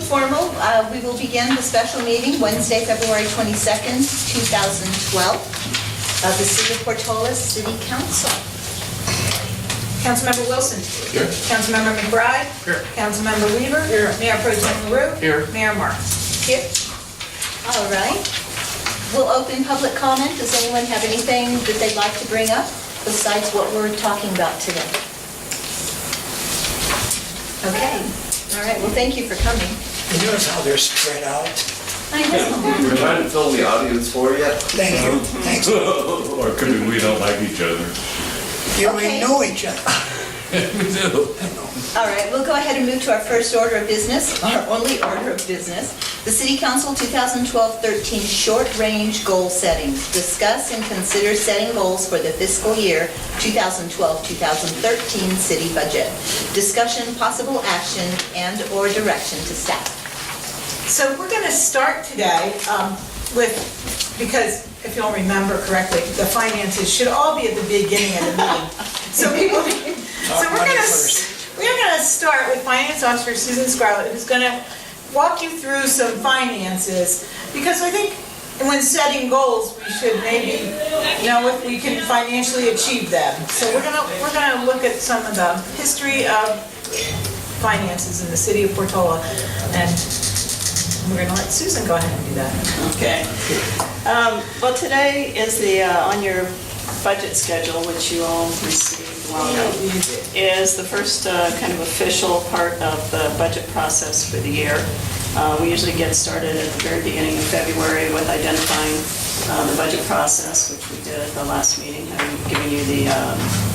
formal. We will begin the special meeting Wednesday, February 22nd, 2012, of the City of Portola City Council. Councilmember Wilson. Here. Councilmember McBride. Here. Councilmember Weaver. Here. Mayor Pro Tem LaRue. Here. Mayor Marks. Here. All right. We'll open public comment. Does anyone have anything that they'd like to bring up besides what we're talking about today? Okay. All right. Well, thank you for coming. You notice how they're spread out? I know. We're trying to fill the audience for you. Thank you. Thanks. Or could be we don't like each other. You Okay. we know each other. We do. All right, we'll go ahead and move to our first order of business, our only order of business. The City Council 2012-13 Short-Range Goal Settings. Discuss and consider setting goals for the fiscal year 2012-2013 city budget. Discussion, possible action, and/or direction to staff. So we're going to start today with, because if you'll remember correctly, the finances should all be at the beginning of the meeting. So people, so we're going to start with Finance Officer Susan Scarlett, who's going to walk you through some finances, because I think when setting goals, we should maybe know if we can financially achieve them. So we're going to look at some of the history of finances in the city of Portola, and we're going to let Susan go ahead and do that. Okay. Well, today is the, on your budget schedule, which you all received, is the first kind of official part of the budget process for the year. We usually get started at the very beginning of February with identifying the budget process, which we did at the last meeting, having given you the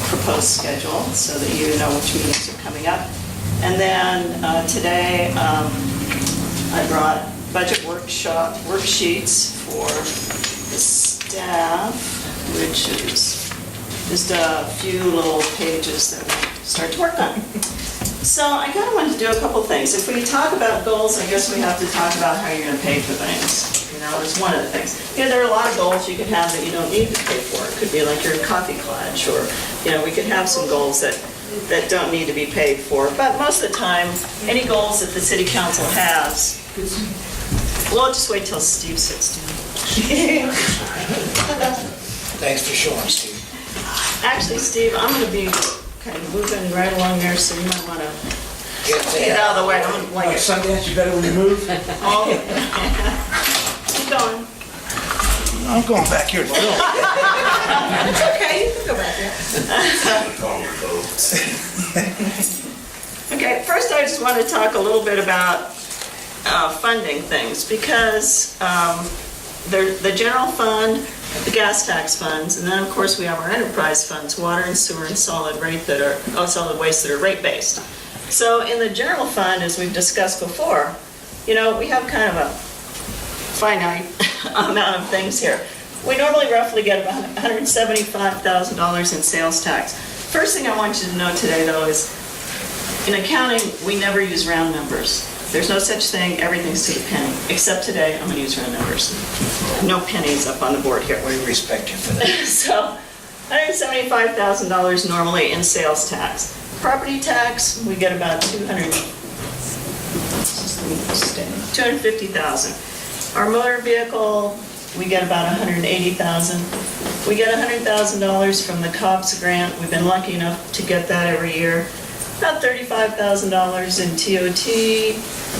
proposed schedule so that you know which meetings are coming up. And then today, I brought budget worksheets for the staff, which is just a few little pages that we start to work on. So I kind of wanted to do a couple things. If we talk about goals, I guess we have to talk about how you're going to pay for things. You know, it's one of the things. You know, there are a lot of goals you could have that you don't need to pay for. It could be like your coffee clutch, or, you know, we could have some goals that don't need to be paid for. But most of the time, any goals that the city council has, we'll just wait till Steve sits down. Thanks for showing, Steve. Actually, Steve, I'm going to be kind of moving right along there, so you might want to get out of the way. I don't like it. Sundance, you better when you move. Oh. Keep going. I'm going back here. It's okay, you can go back there. Okay, first I just want to talk a little bit about funding things, because the general fund, the gas tax funds, and then of course we have our enterprise funds, water and sewer and solid waste that are rate-based. So in the general fund, as we've discussed before, you know, we have kind of a finite amount of things here. We normally roughly get about $175,000 in sales tax. First thing I want you to know today, though, is in accounting, we never use round numbers. There's no such thing, everything's to the penny. Except today, I'm going to use round numbers. No pennies up on the board here. We respect you for that. So, $175,000 normally in sales tax. Property tax, we get about $250,000. Our motor vehicle, we get about $180,000. We get $100,000 from the COPS grant. We've been lucky enough to get that every year. About $35,000 in TOT,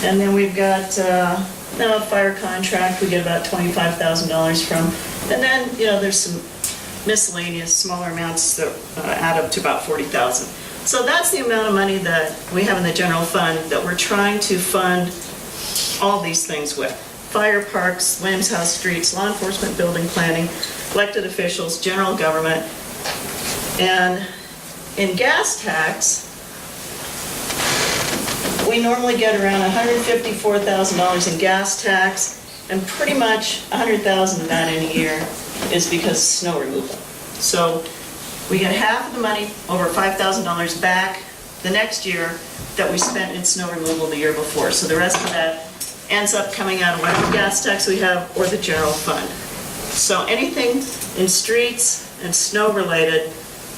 and then we've got a fire contract we get about $25,000 from, and then, you know, there's some miscellaneous smaller amounts that add up to about $40,000. So that's the amount of money that we have in the general fund that we're trying to fund all these things with. Fire, parks, Lamb's House streets, law enforcement, building planning, elected officials, general government, and in gas tax, we normally get around $154,000 in gas tax, and pretty much $100,000 of that in a year is because of snow removal. So we get half of the money, over $5,000 back the next year that we spent in snow removal the year before. So the rest of that ends up coming out of whatever gas tax we have or the general fund. So anything in streets and snow related,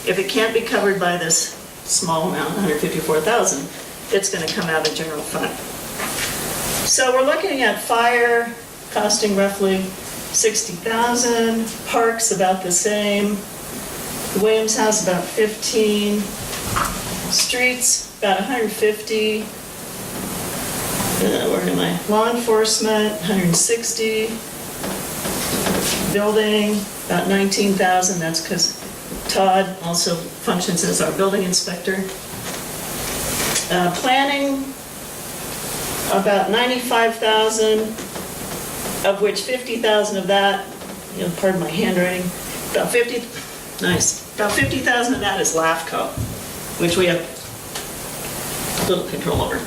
if it can't be covered by this small amount, $154,000, it's going to come out of the general fund. So we're looking at fire costing roughly $60,000, parks about the same, the Williams House about 15, streets about 150, where am I? Law enforcement, 160, building, about 19,000, that's because Todd also functions as our building inspector. Planning, about 95,000, of which 50,000 of that, pardon my handwriting, about 50,000 of that is LAFCO, which we have little control over.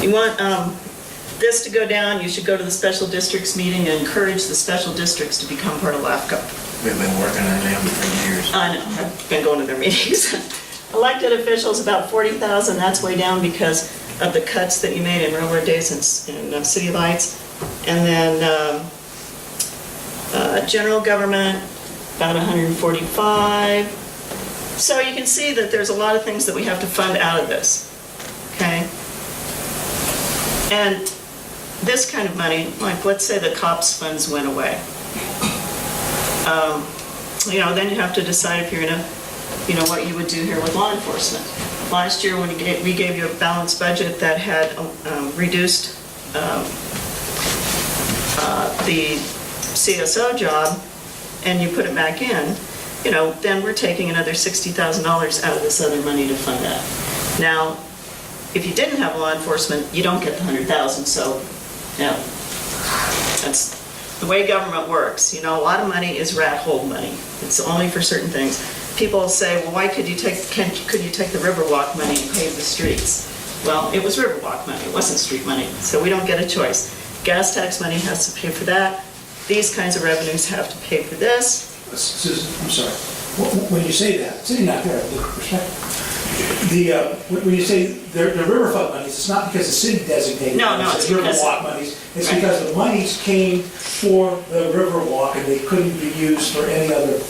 You want this to go down, you should go to the special districts meeting and encourage the special districts to become part of LAFCO. We've been working on them for years. I know, I've been going to their meetings. Elected officials, about 40,000, that's way down because of the cuts that you made in railroad days and city lights. And then general government, about 145. So you can see that there's a lot of things that we have to fund out of this, okay? And this kind of money, like let's say the COPS funds went away. Then you have to decide if you're gonna, what you would do here with law enforcement. Last year, when we gave you a balanced budget that had reduced the CSO job, and you put it back in, then we're taking another $60,000 out of this other money to fund that. Now, if you didn't have law enforcement, you don't get the 100,000, so, that's the way government works. A lot of money is rat hole money. It's only for certain things. People say, well, why could you take the Riverwalk money and pave the streets? Well, it was Riverwalk money, it wasn't street money, so we don't get a choice. Gas tax money has to pay for that. These kinds of revenues have to pay for this. Susan, I'm sorry. When you say that, sitting out there, when you say the riverfront monies, it's not because the city designated No, it's because- Riverwalk monies. It's Right. because the monies came for the Riverwalk and they couldn't be used for any other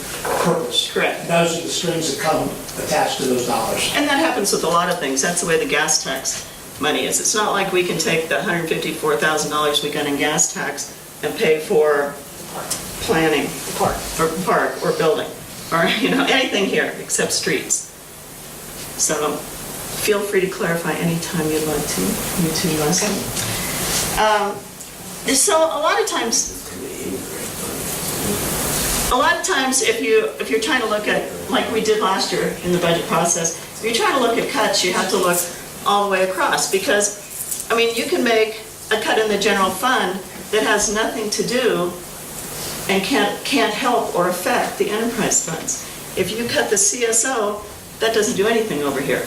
purpose. Correct. And those are the strings that come attached to those dollars. And that happens with a lot of things. That's the way the gas tax money is. It's not like we can take the $154,000 we got in gas tax and pay for planning, park or building, or anything here except streets. So feel free to clarify anytime you'd like to. You too, Leslie. So a lot of times, if you're trying to look at, like we did last year in the budget process, if you're trying to look at cuts, you have to look all the way across, because you can make a cut in the general fund that has nothing to do and can't help or affect the enterprise funds. If you cut the CSO, that doesn't do anything over here.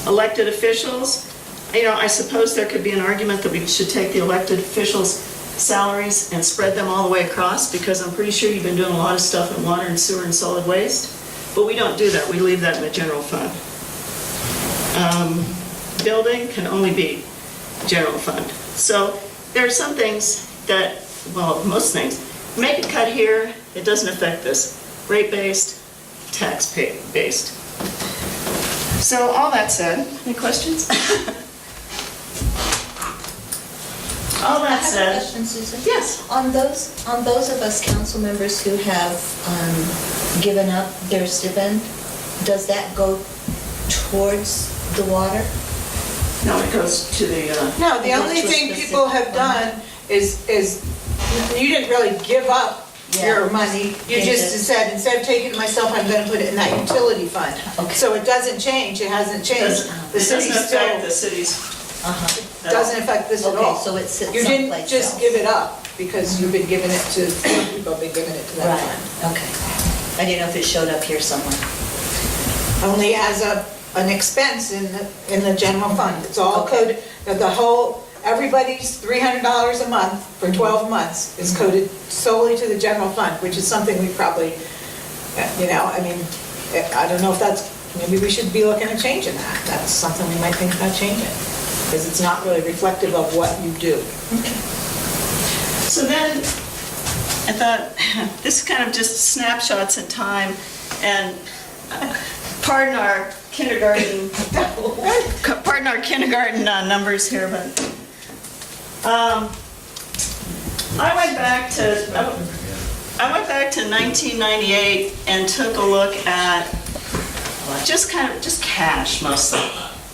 Elected officials, I suppose there could be an argument that we should take the elected officials' salaries and spread them all the way across, because I'm pretty sure you've been doing a lot of stuff in water and sewer and solid waste, but we don't do that. We leave that in the general fund. Building can only be general fund. So there are some things that, most things, make a cut here, it doesn't affect this. Rate-based, tax-based. So all that said, any questions? All that I have a said, question, Susan. yes. On those of us council members who have given up their stipend, does that go towards the water? No, it goes to the. No, the only thing people have done is you didn't really give up your money. You just said, instead of taking it myself, I'm going to put it in that utility fund. Okay. So it doesn't change, it hasn't changed. The It doesn't city affect still the city's. doesn't affect this at all. Okay, so it sits You didn't someplace just else. give it up because you've been giving it to, people have been giving it to that Right, fund. okay. I didn't know if it showed up here somewhere. Only as an expense in the general fund. It's all Okay. coded, everybody's $300 a month for 12 months is coded solely to the general fund, which is something we probably, I don't know if that's, maybe we should be looking at changing that. That's something we might think about changing, because it's not really reflective of what you do. So then, I thought, this is kind of just snapshots in time, and pardon our kindergarten, numbers here, but I went back to 1998 and took a look at just cash mostly.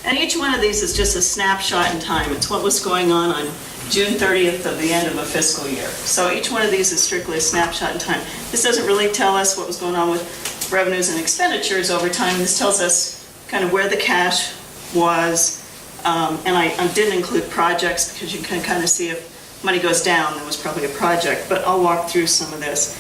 And each one of these is just a snapshot in time. It's what was going on June 30th of the end of a fiscal year. So each one of these is strictly a snapshot in time. This doesn't really tell us what was going on with revenues and expenditures over time. This tells us kind of where the cash was. And I didn't include projects because you can kind of see if money goes down, there was probably a project. But I'll walk through some of this.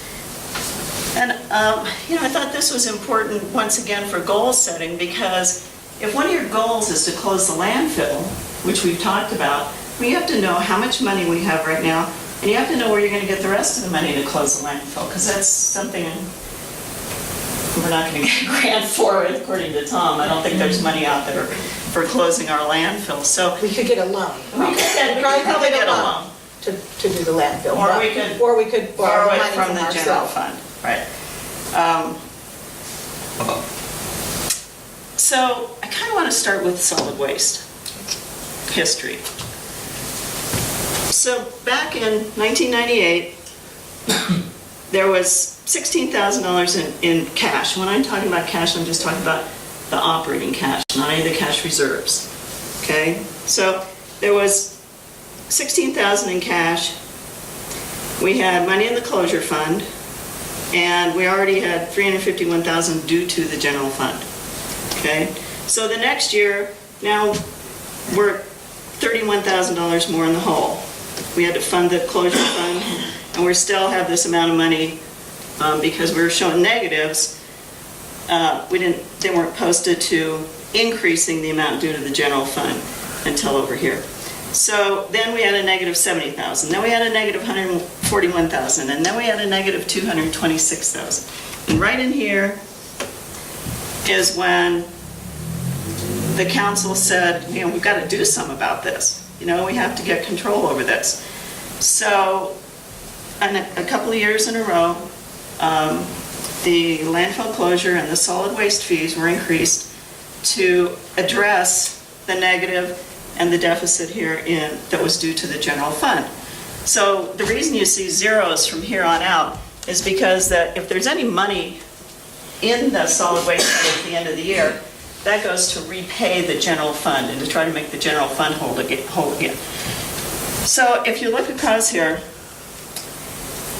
And, I thought this was important, once again, for goal setting, because if one of your goals is to close the landfill, which we've talked about, you have to know how much money we have right now, and you have to know where you're going to get the rest of the money to close the landfill, because that's something we're not going to get a grant for, according to Tom. I don't think there's money out there for closing our landfill, so. We could get a loan. We could probably get a loan. To do the landfill. Or we could borrow borrow it money from the general ourselves. fund, right. So I kind of want to start with solid waste history. So back in 1998, there was $16,000 in cash. When I'm talking about cash, I'm just talking about the operating cash, not any of the cash reserves. Okay? So there was $16,000 in cash. We had money in the closure fund, and we already had $351,000 due to the general fund. Okay? So the next year, now we're $31,000 more in the hole. We had to fund the closure fund, and we still have this amount of money because we were showing negatives. They weren't posted to increasing the amount due to the general fund until over here. So then we had a negative $70,000, then we had a negative $141,000, and then we had a negative $226,000. And right in here is when the council said, we've got to do something about this. We have to get control over this. So, and a couple of years in a row, the landfill closure and the solid waste fees were increased to address the negative and the deficit here that was due to the general fund. So the reason you see zeros from here on out is because that if there's any money in the solid waste fund at the end of the year, that goes to repay the general fund and to try to make the general fund whole again. So if you look across here,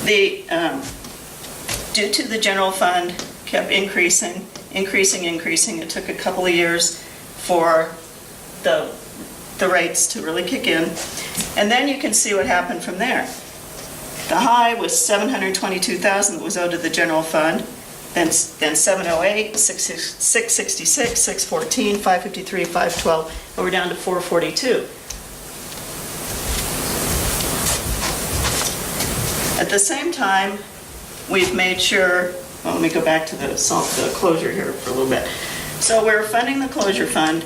due to the general fund kept increasing. It took a couple of years for the rates to really kick in. And then you can see what happened from there. The high was $722,000 that was owed to the general fund, then 708, 666, 614, 553, 512, and we're down to 442. At the same time, we've made sure, well, let me go back to the closure here for a little bit. So we're funding the closure fund,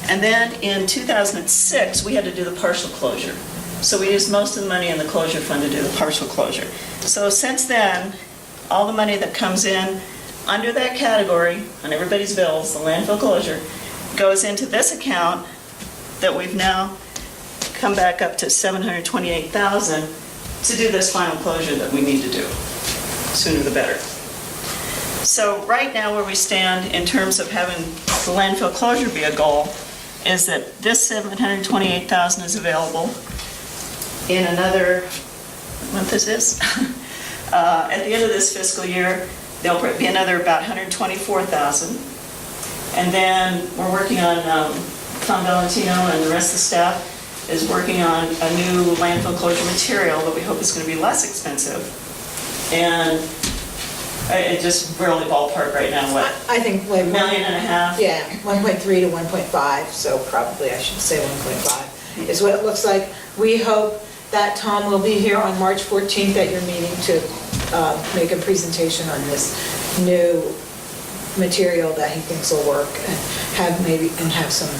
and then in 2006, we had to do the partial closure. So we used most of the money in the closure fund to do the partial closure. So since then, all the money that comes in under that category, on everybody's bills, the landfill closure, goes into this account that we've now come back up to $728,000 to do this final closure that we need to do. Sooner the better. So right now where we stand in terms of having the landfill closure be a goal is that this $728,000 is available in another, what month is this? At the end of this fiscal year, there'll be another about $124,000. And then we're working on, Tom Valentino and the rest of the staff is working on a new landfill closure material that we hope is going to be less expensive. And it just really ballpark right now, what? I think like $1.5 million? Yeah, 1.3 to 1.5, so probably I should say 1.5 is what it looks like. We hope that Tom will be here on March 14th at your meeting to make a presentation on this new material that he thinks will work and have some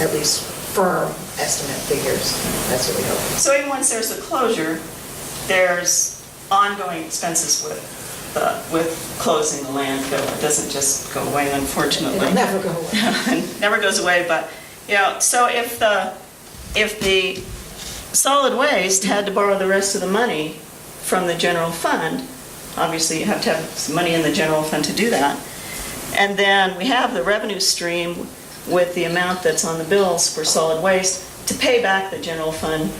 at least firm estimate figures. That's what we hope. So even once there's a closure, there's ongoing expenses with with closing the landfill. It doesn't just go away, unfortunately. It'll never go away. It never goes away, but, so if the solid waste had to borrow the rest of the money from the general fund, obviously you have to have some money in the general fund to do that, and then we have the revenue stream with the amount that's on the bills for solid waste to pay back the general fund,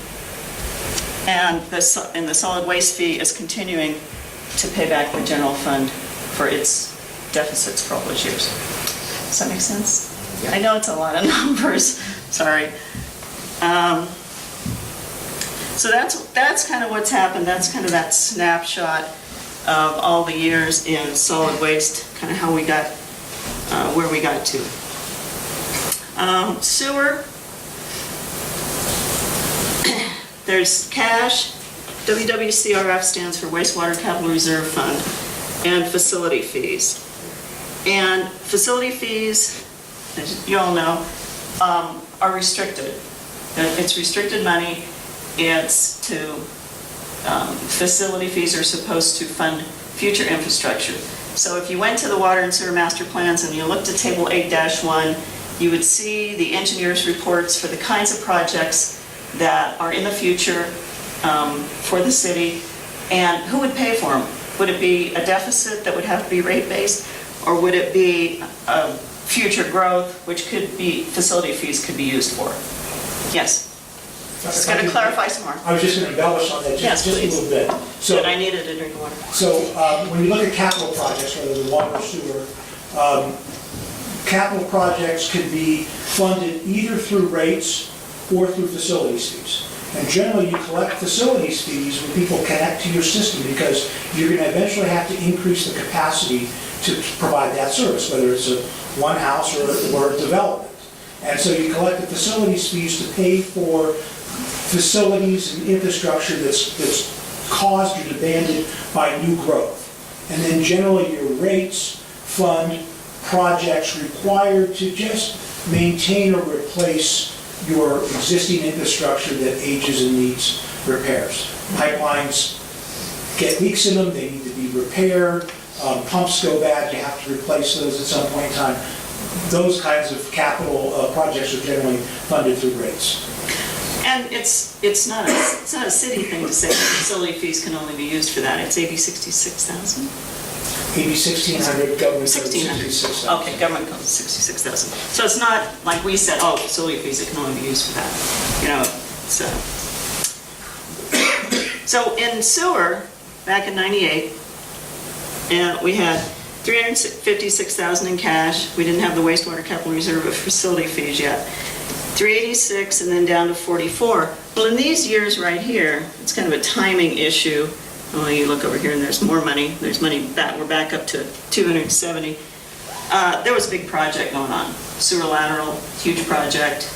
and the solid waste fee is continuing to pay back the general fund for its deficits for all those years. Does that make sense? I know it's a lot of numbers, sorry. So that's kind of what's happened. That's kind of that snapshot of all the years in solid waste, kind of how we got, where we got to. Sewer, there's cash. WWCRF stands for Wastewater Capital Reserve Fund, and facility fees. And facility fees, as you all know, are restricted. It's restricted money. It's to, facility fees are supposed to fund future infrastructure. So if you went to the water and sewer master plans and you looked at table 8-1, you would see the engineer's reports for the kinds of projects that are in the future for the city, and who would pay for them? Would it be a deficit that would have to be rate-based, or would it be future growth, which could be, facility fees could be used for? Yes? Just got to clarify some more. I was just going to embellish on that Yes, just a please. little bit. But I needed a drink of water. So when you look at capital projects, whether they're water or sewer, capital projects can be funded either through rates or through facilities fees. And generally, you collect facilities fees when people connect to your system, because you're going to eventually have to increase the capacity to provide that service, whether it's one house or a development. And so you collect the facilities fees to pay for facilities and infrastructure that's caused or demanded by new growth. And then generally your rates fund projects required to just maintain or replace your existing infrastructure that ages and needs repairs. Pipelines get leaks in them, they need to be repaired, pumps go bad, you have to replace those at some point in time. Those kinds of capital projects are generally funded through rates. And it's not a city thing to say that facility fees can only be used for that. It's AB 66,000? AB 1600, government code 1,600. 66,000. Okay, government code 66,000. So it's not like we said, oh, facility fees, it can only be used for that. So in sewer, back in '98, and we had 356,000 in cash. We didn't have the wastewater capital reserve of facility fees yet. 386 and then down to 44. Well, in these years right here, it's kind of a timing issue. Oh, you look over here and there's more money. There's money back. We're back up to 270. There was a big project going on. Sewer lateral, huge project,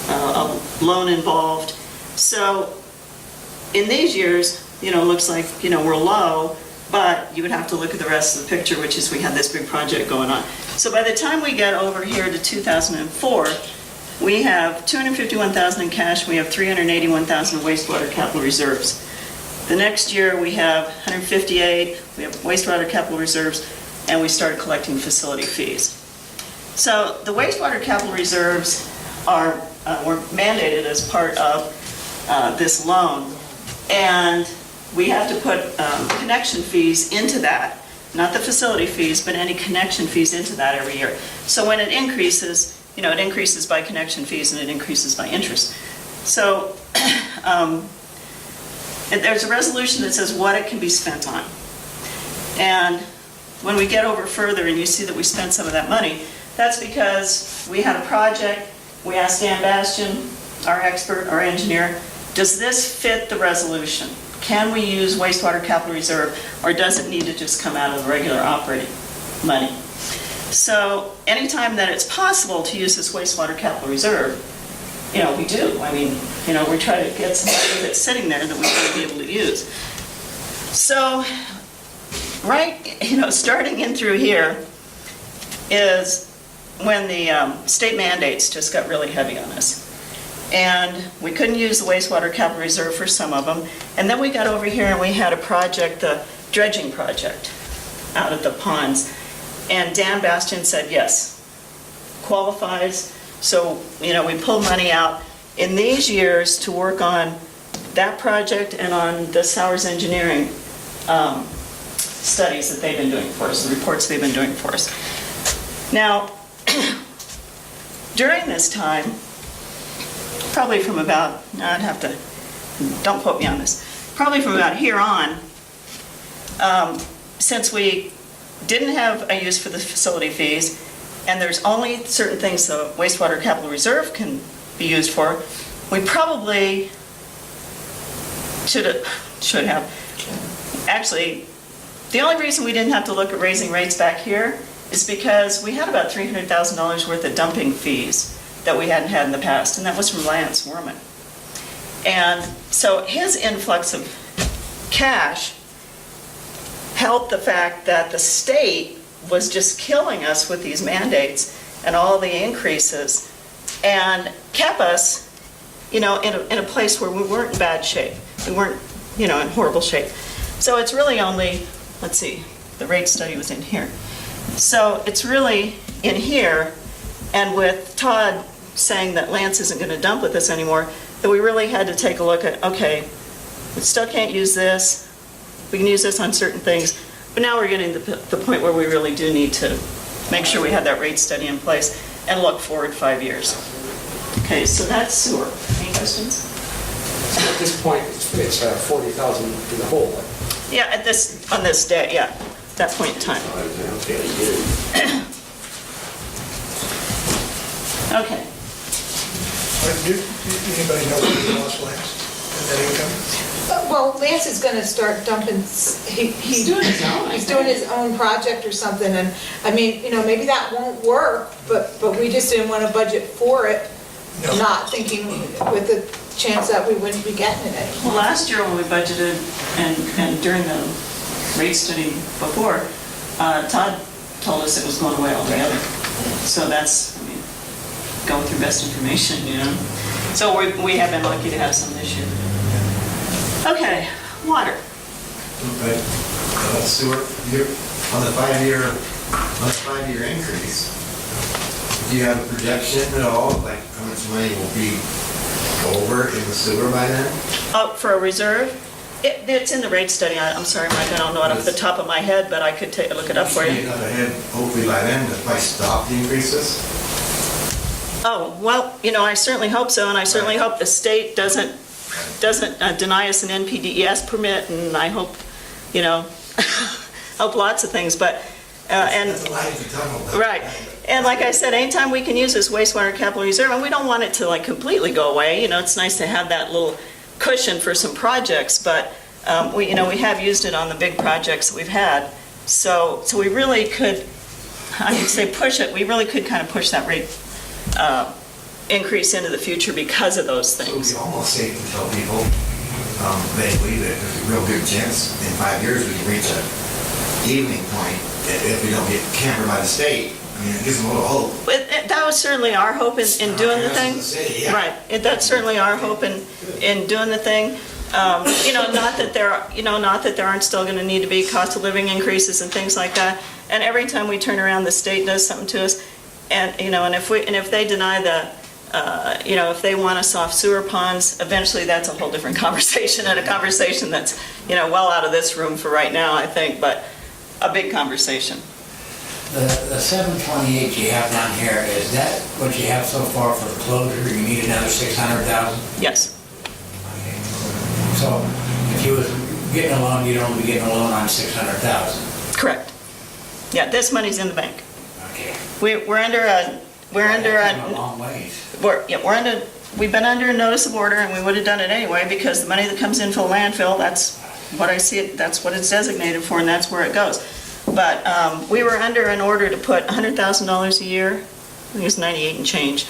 a loan involved. So in these years, looks like, we're low, but you would have to look at the rest of the picture, which is we had this big project going on. So by the time we get over here to 2004, we have 251,000 in cash, we have 381,000 in wastewater capital reserves. The next year we have 158, we have wastewater capital reserves, and we started collecting facility fees. So the wastewater capital reserves were mandated as part of this loan, and we have to put connection fees into that, not the facility fees, but any connection fees into that every year. So when it increases, it increases by connection fees and it increases by interest. So there's a resolution that says what it can be spent on. And when we get over further and you see that we spent some of that money, that's because we had a project, we asked Dan Bastian, our expert, our engineer, does this fit the resolution? Can we use wastewater capital reserve, or does it need to just come out of the regular operating money? So anytime that it's possible to use this wastewater capital reserve, we do. I mean, we try to get something that's sitting there that we want to be able to use. So, starting in through here is when the state mandates just got really heavy on us. And we couldn't use the wastewater capital reserve for some of them. And then we got over here and we had a project, the dredging project. out at the ponds. And Dan Bastian said, yes, qualifies. So, we pulled money out in these years to work on that project and on the Sowers Engineering studies that they've been doing for us, the reports they've been doing for us. Now, during this time, probably from about, I'd have to, don't quote me on this, probably from about here on, since we didn't have a use for the facility fees, and there's only certain things the wastewater capital reserve can be used for, we probably should have. Actually, the only reason we didn't have to look at raising rates back here is because we had about $300,000 worth of dumping fees that we hadn't had in the past, and that was from Lance Werman. And so his influx of cash helped the fact that the state was just killing us with these mandates and all the increases, and kept us, in a place where we weren't in bad shape. We weren't, in horrible shape. So it's really only, let's see, the rate study was in here. So it's really in here, and with Todd saying that Lance isn't going to dump with us anymore, that we really had to take a look at, okay, we still can't use this, we can use this on certain things, but now we're getting to the point where we really do need to make sure we have that rate study in place and look forward 5 years. Okay, so that's sewer. Any questions? So at this point, it's 40,000 in the hole. Yeah, on this day, yeah, that point in time. Okay. Anybody know what he lost last? And that income? Well, Lance is gonna start dumping, he's doing his own. He's doing his own project or something, and, maybe that won't work, but we just didn't wanna budget for it, No. not thinking with the chance that we wouldn't be getting it Well, anymore. last year when we budgeted and during the rate study before, Todd told us it was going away altogether. So that's, go with your best information, So we have been lucky to have some this year. Okay, water. Okay. Stuart, on the five-year increase, do you have a projection at all, like how much money will be over in the sewer by then? For a reserve, it's in the rate study. I'm sorry, Mike, I don't know it off the top of my head, but I could look it up for Get you. enough ahead, hopefully by then, to probably stop the increases? Oh, well, I certainly hope so, and I certainly hope the state doesn't deny us an NPDES permit, and I hope, hope lots of things, but, and, That's a light at the tunnel, though. right. And like I said, anytime we can use this wastewater capital reserve, and we don't want it to completely go away, it's nice to have that little cushion for some projects, but we have used it on the big projects that we've had, so we really could, I would say push it, we really could kind of push that rate increase into the future because of those It would things. be almost safe to tell people, vaguely, that there's a real good chance in 5 years we can reach an evening point if we don't get campered by the state. It gives them a little hope. But that was certainly our hope in doing the thing. City, yeah. Right, that's certainly our hope in doing the thing. Not that there aren't still gonna need to be cost of living increases and things like that. And every time we turn around, the state does something to us. And, and if they deny if they want us off sewer ponds, eventually that's a whole different conversation, and a conversation that's, well out of this room for right now, I think, but a big conversation. The 728 you have down here, is that what you have so far for closure? You need another 600,000? Yes, Okay. So if you was getting a loan, you'd only be getting a loan on 600,000? correct. Yeah, this money's in the bank. Okay. We're under a That's a long ways. we've been under a notice of order, and we would have done it anyway, because the money that comes in for the landfill, that's what I see it, that's what it's designated for, and that's where it goes. But we were under an order to put $100,000 a year, I think it's 98 and change,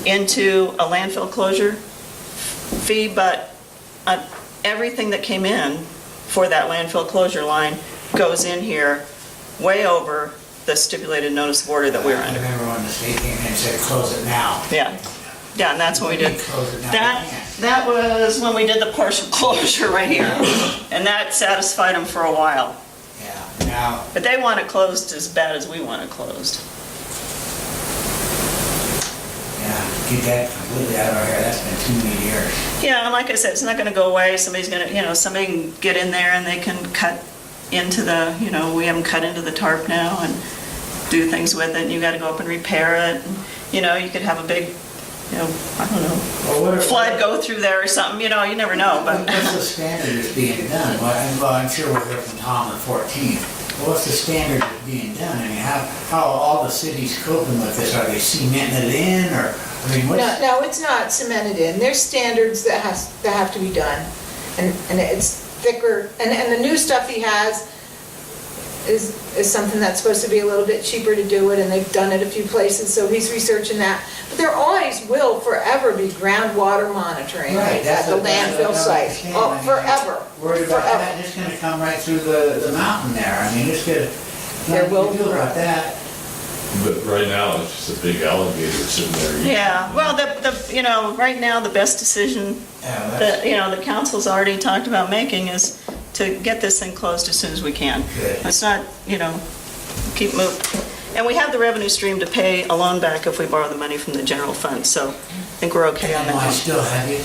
into a landfill closure fee, but everything that came in for that landfill closure line goes in here way over the stipulated notice of order that we were I under. remember when the state came in and said, close it now. Yeah, and that's what we did. Close it now. That was when we did the partial closure right here, and that satisfied them for a while. Yeah. Now, But they want it closed as bad as we want it closed. yeah, get that completely out of our hair, that's been too many years. Yeah, and like I said, it's not gonna go away, somebody's gonna, somebody can get in there and they can cut into the, we have them cut into the tarp now and do things with it, and you gotta go up and repair it. And, you could have a big, I don't know, Well, what if- flood go through there or something, you never know, but. What's the standard that's being done? Well, I'm sure we'll hear from Tom on the 14th. What's the standard that's being done? I mean, how are all the cities coping with this? Are they cementing it in, or, I mean, what's? No, it's not cemented in. There's standards that have to be done. And it's thicker, and the new stuff he has is something that's supposed to be a little bit cheaper to do it, and they've done it a few places, so he's researching that. But there always will forever be groundwater monitoring Right, at that's the what I landfill don't site. understand. Oh, I mean, forever. Worried about Forever. that, it's gonna come right through the mountain there. I mean, it's gonna, There nothing will to do about that. But right now, it's just a big alligator sitting there. Yeah, well, right now, the best decision Yeah, that, the council's already talked about making is to get this thing closed as soon as we can. Good. It's not, keep moving. And we have the revenue stream to pay a loan back if we borrow the money from the general fund, so I think we're okay on No, I that. still have you.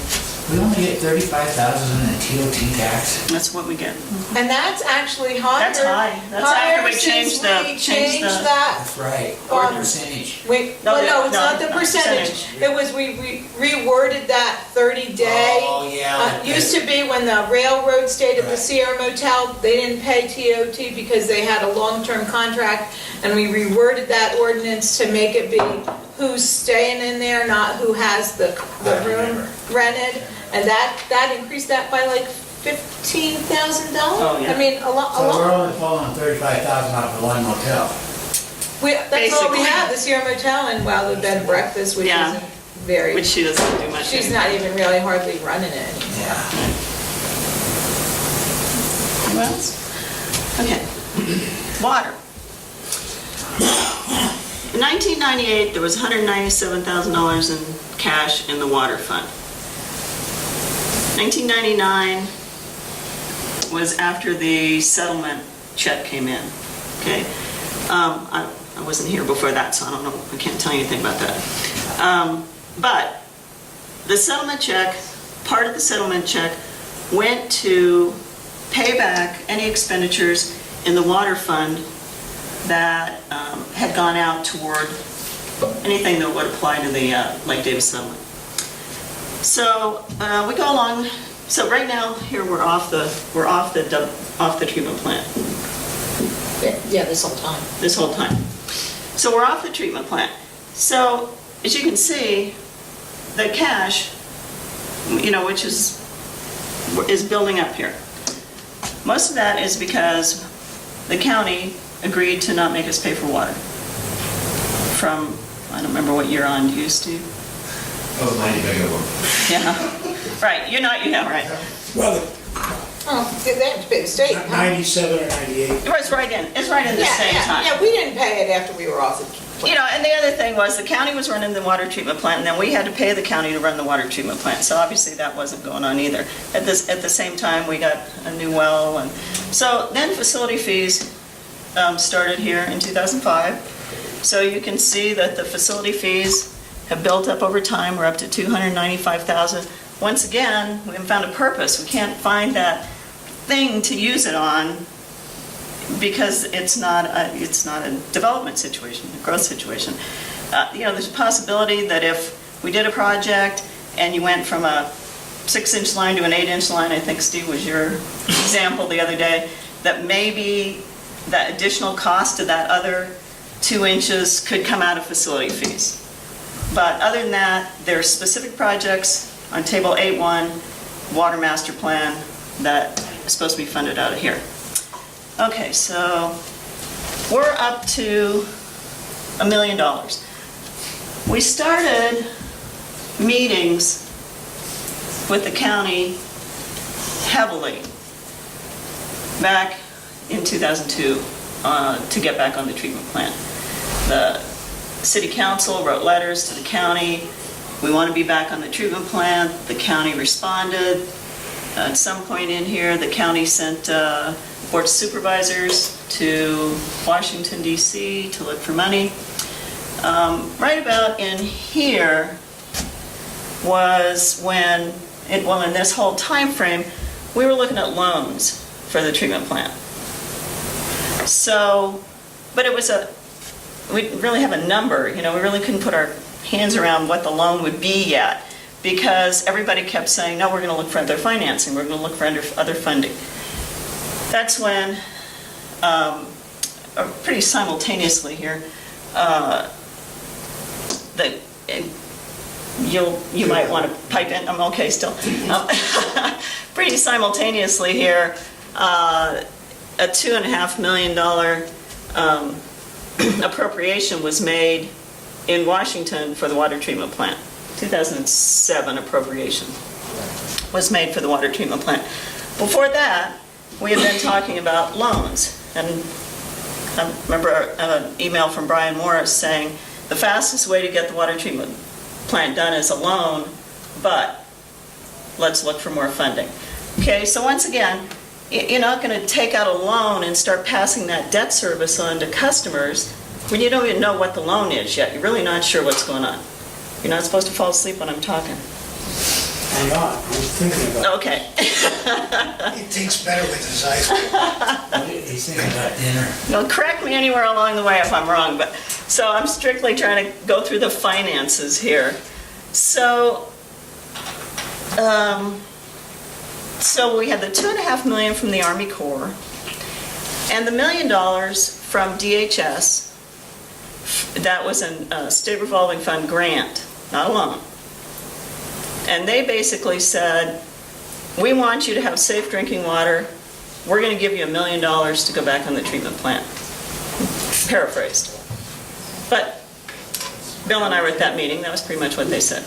We only get 35,000 in a TOT tax. That's what we get. And that's actually higher. That's high. That's after we higher changed since the- we changed changed the- that. That's right. Or Um, percentage. No, No, it's not the no, percentage. It was, we reworded that 30-day. Oh, yeah. Used to be when the railroad stayed at the Sierra Motel, they didn't pay TOT because they had a long-term contract, and we reworded that ordinance to make it be who's staying in there, not who has the I room remember. rented, and that increased that by like $15,000. Oh, yeah. I mean, a lot. So we're only pulling 35,000 out of the one motel. That's all we Basically. have, the Sierra Motel and the bed and breakfast, which Yeah. isn't very, Which she doesn't do much. she's not even really hardly running it. Yeah. What else? Okay. Water. In 1998, there was $197,000 in cash in the water fund. 1999 was after the settlement check came in, okay? I wasn't here before that, so I don't know, I can't tell you anything about that. But the settlement check, part of the settlement check went to pay back any expenditures in the water fund that had gone out toward anything that would apply to the Lake Davis settlement. So we go along. So right now, here we're off the treatment plant Yeah, this whole time. this whole time. So we're off the treatment plant. So as you can see, the cash, which is building up here. Most of that is because the county agreed to not make us pay for water. From, I don't remember what year on, do you, Steve? Oh, 90 megawatt. Yeah, right, right. Well, Oh, they have to pay the state. huh? 97 or 98. It's right in the same time. Yeah, we didn't pay it after we were off the plant. And the other thing was the county was running the water treatment plant, and then we had to pay the county to run the water treatment plant. So obviously that wasn't going on either. At the same time, we got a new well, and so then facility fees started here in 2005. So you can see that the facility fees have built up over time. We're up to $295,000. Once again, we haven't found a purpose. We can't find that thing to use it on because it's not a development situation, a growth situation. There's a possibility that if we did a project and you went from a 6-inch line to an 8-inch line, I think Steve was your example the other day, that maybe that additional cost of that other 2 inches could come out of facility fees. But other than that, there are specific projects on table 8.1, water master plan, that is supposed to be funded out of here. Okay, so we're up to $1 million. We started meetings with the county heavily back in 2002 to get back on the treatment plant. The city council wrote letters to the county. We want to be back on the treatment plant. The county responded. At some point in here, the county sent Board of Supervisors to Washington DC to look for money. Right about in here was when, in this whole time frame, we were looking at loans for the treatment plant. So, but it was we didn't really have a number, we really couldn't put our hands around what the loan would be yet, because everybody kept saying, no, we're going to look for other financing, we're going to look for other funding. That's when, pretty simultaneously here, you might want to pipe in, I'm okay still. Pretty simultaneously here, a $2.5 million appropriation was made in Washington for the water treatment plant. 2007 appropriation was made for the water treatment plant. Before that, we had been talking about loans. And I remember an email from Brian Morris saying, the fastest way to get the water treatment plant done is a loan, but let's look for more funding. Okay, so once again, you're not going to take out a loan and start passing that debt service on to customers when you don't even know what the loan is yet. You're really not sure what's going on. You're not supposed to fall asleep when I'm talking. I'm not, I'm thinking about Okay. He thinks better with his eyes closed. He's thinking about dinner. Well, correct me anywhere along the way if I'm wrong, but, so I'm strictly trying to go through the finances here. So we had the $2.5 million from the Army Corps, and the $1 million from DHS. That was a state revolving fund grant, not a loan. And they basically said, we want you to have safe drinking water. We're going to give you $1 million to go back on the treatment plant. Paraphrased. But Bill and I were at that meeting. That was pretty much what they said.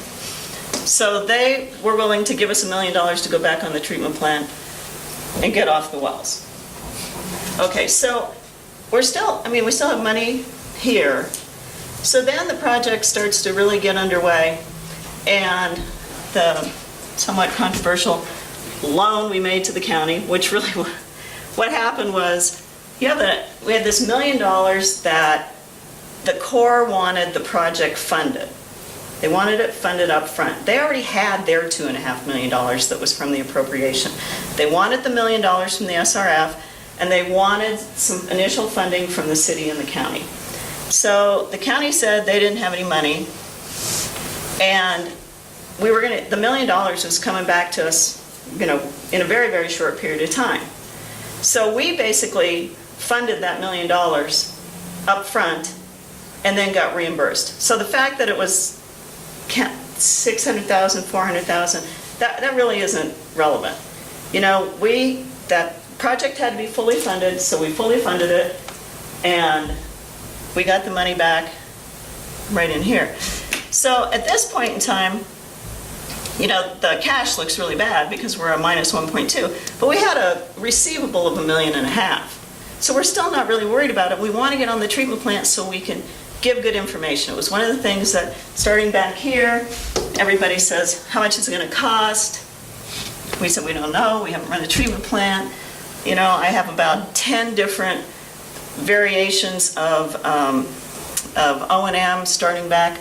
So they were willing to give us $1 million to go back on the treatment plant and get off the wells. Okay, so we still have money here. So then the project starts to really get underway, and the somewhat controversial loan we made to the county, which really, what happened was, we had this $1 million that the Corps wanted the project funded. They wanted it funded up front. They already had their $2.5 million that was from the appropriation. They wanted the $1 million from the SRF, and they wanted some initial funding from the city and the county. So the county said they didn't have any money, and the $1 million was coming back to us, in a very, very short period of time. So we basically funded that $1 million up front and then got reimbursed. So the fact that it was $600,000, $400,000, that really isn't relevant. That project had to be fully funded, so we fully funded it, and we got the money back right in here. So at this point in time, the cash looks really bad because we're a minus 1.2, but we had a receivable of $1.5 million. So we're still not really worried about it. We want to get on the treatment plant so we can give good information. It was one of the things that, starting back here, everybody says, how much is it going to cost? We said, we don't know. We haven't run a treatment plant. I have about 10 different variations of O&M starting back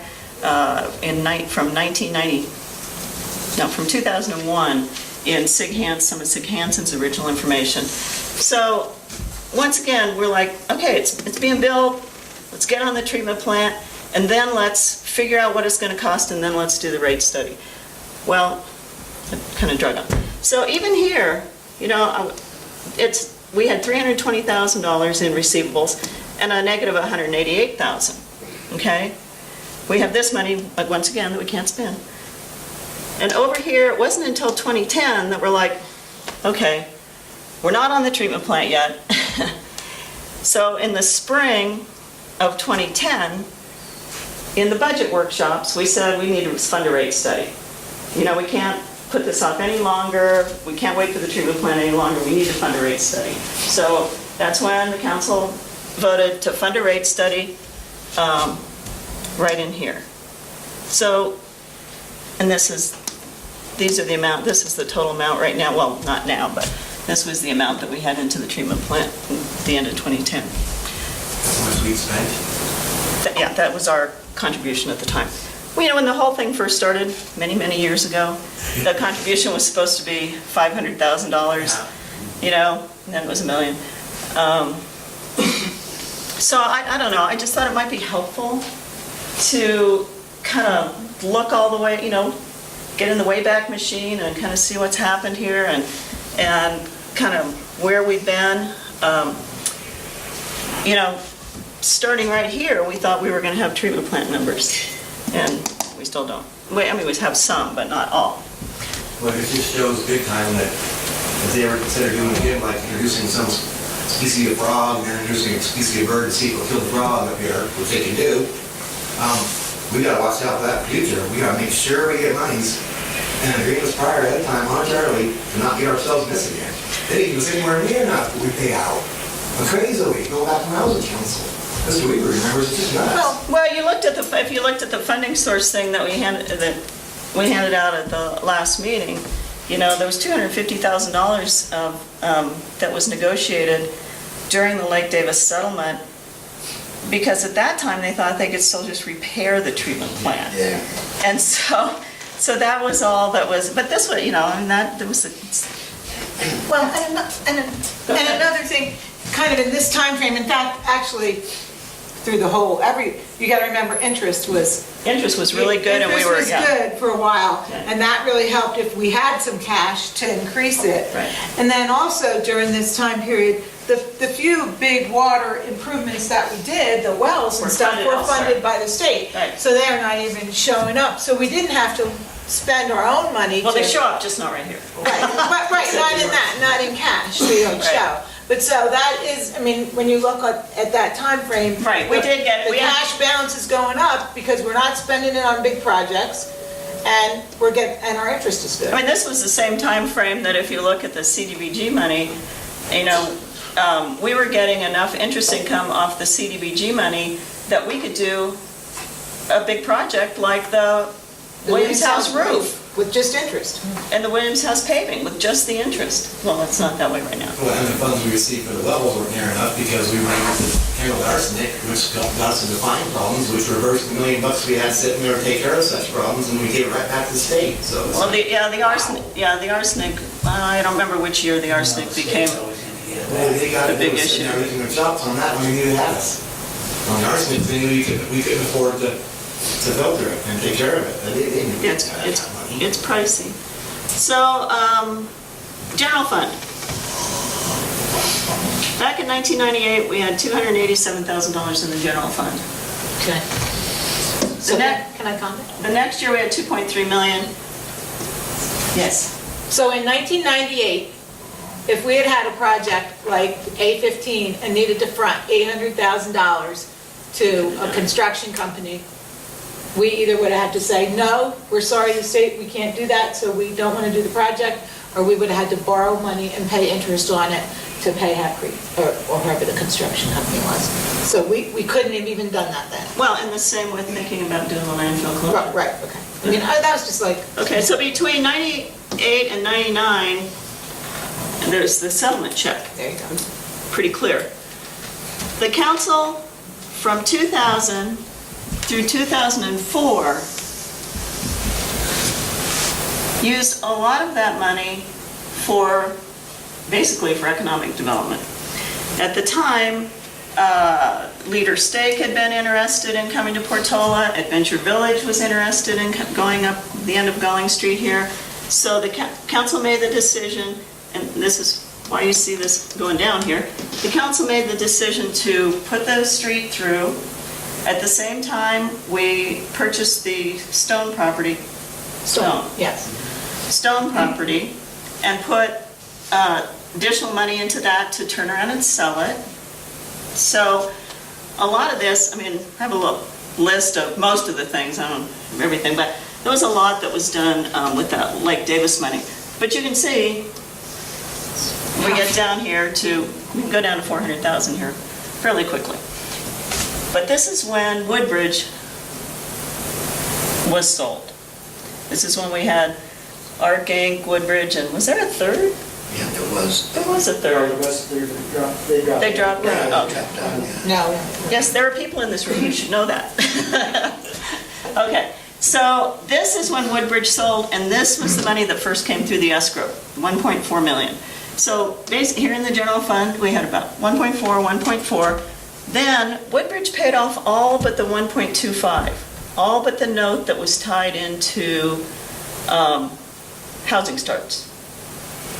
from 2001 in some of Sig Hansen's original information. So once again, we're like, okay, it's being built. Let's get on the treatment plant, and then let's figure out what it's going to cost, and then let's do the rate study. Well, I kind of drug on. So even here, we had $320,000 in receivables and a negative $188,000. Okay, we have this money, once again, that we can't spend. And over here, it wasn't until 2010 that we're like, okay, we're not on the treatment plant yet. So in the spring of 2010, in the budget workshops, we said we need to fund a rate study. We can't put this off any longer. We can't wait for the treatment plant any longer. We need to fund a rate study. So that's when the council voted to fund a rate study right in here. So, and this is the total amount right now. Well, not now, but This was the amount that we had into the treatment plant at the end of 2010. How much we spent? Yeah, that was our contribution at the time. Well, you know, when the whole thing first started, many, many years ago, the contribution was supposed to be $500,000, you know, and then it was $1 million. So I don't know, I just thought it might be helpful to kind of look all the way, you know, get in the Wayback Machine and kind of see what's happened here and kind of where we've been. You know, starting right here, we thought we were going to have treatment plant numbers, and we still don't. I mean, we have some, but not all. Well, it just shows big time that if they ever consider doing again, like introducing some species of frog, and then introducing a species of bird to see if it'll kill the frog up here, which they can do, we gotta watch out for that in the future. We gotta make sure we get monies and agreements prior ahead of time monetarily to not get ourselves missed again. They didn't give us anywhere near enough we pay out. Crazily, go back to when I was in council. Mr. Weaver remembers, it's just nuts. Well, you looked at if you looked at the funding source thing that we handed out at the last meeting, you know, there was $250,000 that was negotiated during the Lake Davis settlement, because at that time they thought they could still just repair the treatment plant. Yeah. And so that was all that was, but this was, you know, and that, there was Well, and another thing, kind of in this time frame, in fact, actually, through the whole, you gotta remember, interest was really good, and we were, Interest was good for a while, Yeah. and that really helped if we had some cash to increase it. Right. And then also during this time period, the few big water improvements that we did, the wells and Were stuff, funded were elsewhere. funded by the state. Right. So they're not even showing up, so we didn't have to spend our own money to. well, they show up, just not right here. Right, not in that, not in cash, they don't Right. show. But so that is, I mean, when you look at that time frame. Right, we did get- The we had- cash balance is going up because we're not spending it on big projects, and and our interest is good. I mean, this was the same time frame that if you look at the CDBG money, you know, we were getting enough interest income off the CDBG money that we could do a big project like the Williams House roof With just interest. and the Williams House paving with just the interest. Well, it's not that way right now. Well, and the funds we received for the levels weren't near enough because we ran into handled arsenic, which got us into fine problems, which reversed the $1 million we had sitting there to take care of such problems, and we gave it right back to the state, so. it's Well, like, the arsenic, I don't remember which year the arsenic became, well, they got a to big do us issue. and everything their chops on that when we knew they had us. On the arsenic thing, we couldn't afford to filter it and take care of it. They knew we had that money. it's pricey. So, general fund. Back in 1998, we had $287,000 in the general fund. Okay. So can I comment? The next year, we had 2.3 million. Yes. So in 1998, if we had had a project like A15 and needed to front $800,000 to a construction company, we either would have had to say, no, we're sorry, the state, we can't do that, so we don't want to do the project, or we would have had to borrow money and pay interest on it to pay Hatcrete, or whoever the construction company was. So we couldn't have even done that then. Well, and the same with thinking about doing the landfill closure. Right, okay. I mean, that was just like, Okay, so between 98 and 99, there's the settlement check. there you go. Pretty clear. The council from 2000 through 2004 used a lot of that money basically for economic development. At the time, Leader Steak had been interested in coming to Portola, Adventure Village was interested in going up the end of Gulling Street here. So the council made the decision, and this is why you see this going down here, the council made the decision to put the street through. At the same time, we purchased the Stone property, Yes. Stone property, and put additional money into that to turn around and sell it. So a lot of this, I mean, I have a little list of most of the things, I don't have everything, but there was a lot that was done with that Lake Davis money. But you can see, we get down here we can go down to 400,000 here fairly quickly. But this is when Woodbridge was sold. This is when we had Art Inc., Woodbridge, and was there a third? Yeah, there was. There was a Or third. the rest, they dropped. They dropped Yeah, out. it Oh. dropped down, yeah. No. Yes, there are people in this room, you should know that. Okay, so this is when Woodbridge sold, and this was the money that first came through the escrow, 1.4 million. So basically, here in the general fund, we had about 1.4, 1.4. Then Woodbridge paid off all but the 1.25, all but the note that was tied into housing starts.